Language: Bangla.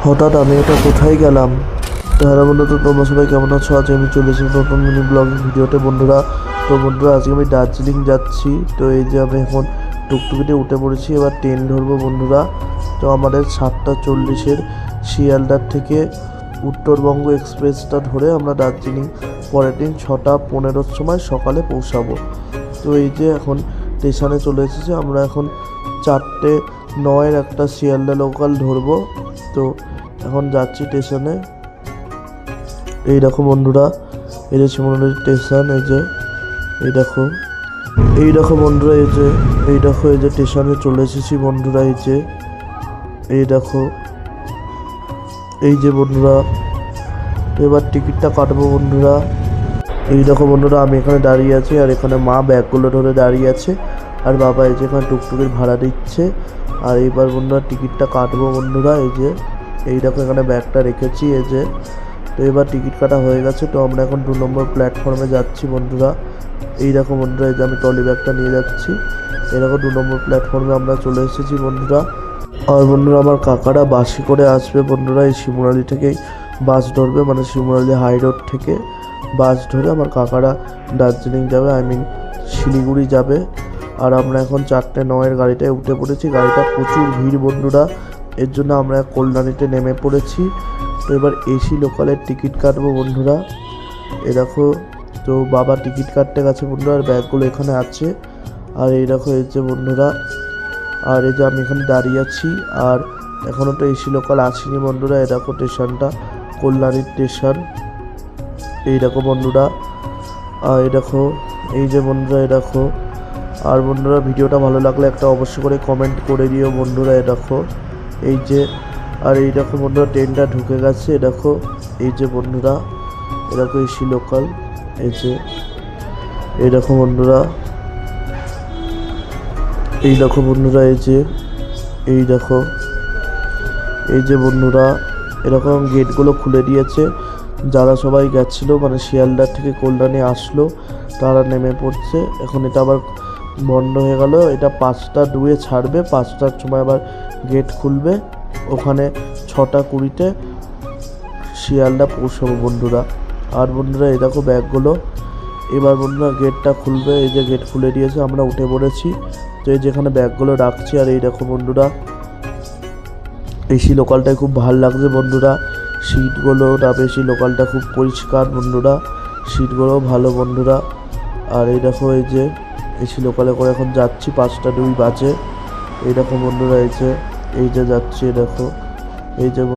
হঠাৎ আমি এটা কোথায় গেলাম। তো হ্যালো বন্ধু, তো তোমরা সবাই কেমন আছো? আজ আমি চলে এসেছি নতুন মিনি ব্লগিং ভিডিওতে বন্ধুরা। তো বন্ধুরা, আজকে আমি দার্জিলিং যাচ্ছি। তো এই যে আমি এখন টুকটুকিতে উঠে পড়েছি, এবার ট্রেন ধরবো বন্ধুরা। তো আমাদের 7:40 শিয়ালদার থেকে উত্তরবঙ্গ এক্সপ্রেসটা ধরে আমরা দার্জিলিং পরের দিন 6:15 সময় সকালে পৌঁছাবো। তো এই যে এখন স্টেশনে চলে এসেছি, আমরা এখন 4:09 একটা শিয়ালদা লোকাল ধরবো। তো এখন যাচ্ছি স্টেশনে। এই দেখো বন্ধুরা, এই যে শিমুলির স্টেশন। এই দেখো বন্ধুরা, এই দেখো স্টেশনে চলে এসেছি বন্ধুরা। এই দেখো বন্ধুরা, এবার টিকিটটা কাটবো বন্ধুরা। এই দেখো বন্ধুরা, আমি এখানে দাঁড়িয়ে আছি, আর এখানে মা ব্যাগগুলো ধরে দাঁড়িয়ে আছে, আর বাবা এই যে এখানে টুকটুকির ভাড়া দিচ্ছে। আর এইবার বন্ধুরা টিকিটটা কাটবো বন্ধুরা। এই দেখো এখানে ব্যাগটা রেখেছি। তো এবার টিকিট কাটা হয়ে গেছে। তো আমরা এখন 2 নম্বর প্ল্যাটফর্মে যাচ্ছি বন্ধুরা। এই দেখো বন্ধুরা, এই যে আমি ট্রলি ব্যাগটা নিয়ে যাচ্ছি। এই দেখো 2 নম্বর প্ল্যাটফর্মে আমরা চলে এসেছি বন্ধুরা। আর বন্ধুরা, আমার কাকারা বাসে করে আসবে বন্ধুরা। এই শিমুরালি থেকেই বাস ধরবে, মানে শিমুরালি হাই রোড থেকে বাস ধরে আমার কাকারা দার্জিলিং যাবে, শিলিগুড়ি যাবে। আর আমরা এখন 4:09 গাড়িটায় উঠে পড়েছি। গাড়িটা প্রচুর ভিড় বন্ধুরা, এর জন্য আমরা কল্যাণীতে নেমে পড়েছি। তো এবার এসি লোকালের টিকিট কাটবো বন্ধুরা। এ দেখো, তো বাবা টিকিট কাটতে গেছে বন্ধুরা, আর ব্যাগগুলো এখানে আছে। আর এই দেখো বন্ধুরা, আর এই যে আমি এখানে দাঁড়িয়ে আছি, আর এখনও তো এসি লোকাল আসেনি বন্ধুরা। এ দেখো স্টেশনটা, কল্যাণীর স্টেশন। এই দেখো বন্ধুরা, আর এই যে বন্ধুরা, আর বন্ধুরা, ভিডিওটা ভালো লাগলে একটা অবশ্যই করে কমেন্ট করে দিও বন্ধুরা। আর এই দেখো বন্ধুরা, ট্রেনটা ঢুকে গেছে। এই যে বন্ধুরা, এসি লোকাল। এই দেখো বন্ধুরা, এই যে বন্ধুরা, এরকম গেটগুলো খুলে দিয়েছে। যারা সবাই গেছিলো, মানে শিয়ালদার থেকে কল্যাণী আসলো, তারা নেমে পড়ছে। এখন এটা আবার বন্ধ হয়ে গেল। এটা 5:02 ছাড়বে, 5টার সময় আবার গেট খুলবে। ওখানে 6:20 শিয়ালদা পৌঁছাবো বন্ধুরা। আর বন্ধুরা, এই দেখো ব্যাগগুলো। এবার বন্ধুরা গেটটা খুলবে। এই যে গেট খুলে দিয়েছে, আমরা উঠে পড়েছি। তো এই যেখানে ব্যাগগুলো রাখছি। আর এই দেখো বন্ধুরা, এসি লোকালটায় খুব ভালো লাগছে বন্ধুরা। সিটগুলো এসি লোকালটা খুব পরিষ্কার বন্ধুরা, সিটগুলোও ভালো বন্ধুরা। আর এই দেখো, এসি লোকালে করে এখন যাচ্ছি, 5:02 বাজে। এই দেখো বন্ধুরা, এই যে যাচ্ছি। এই যে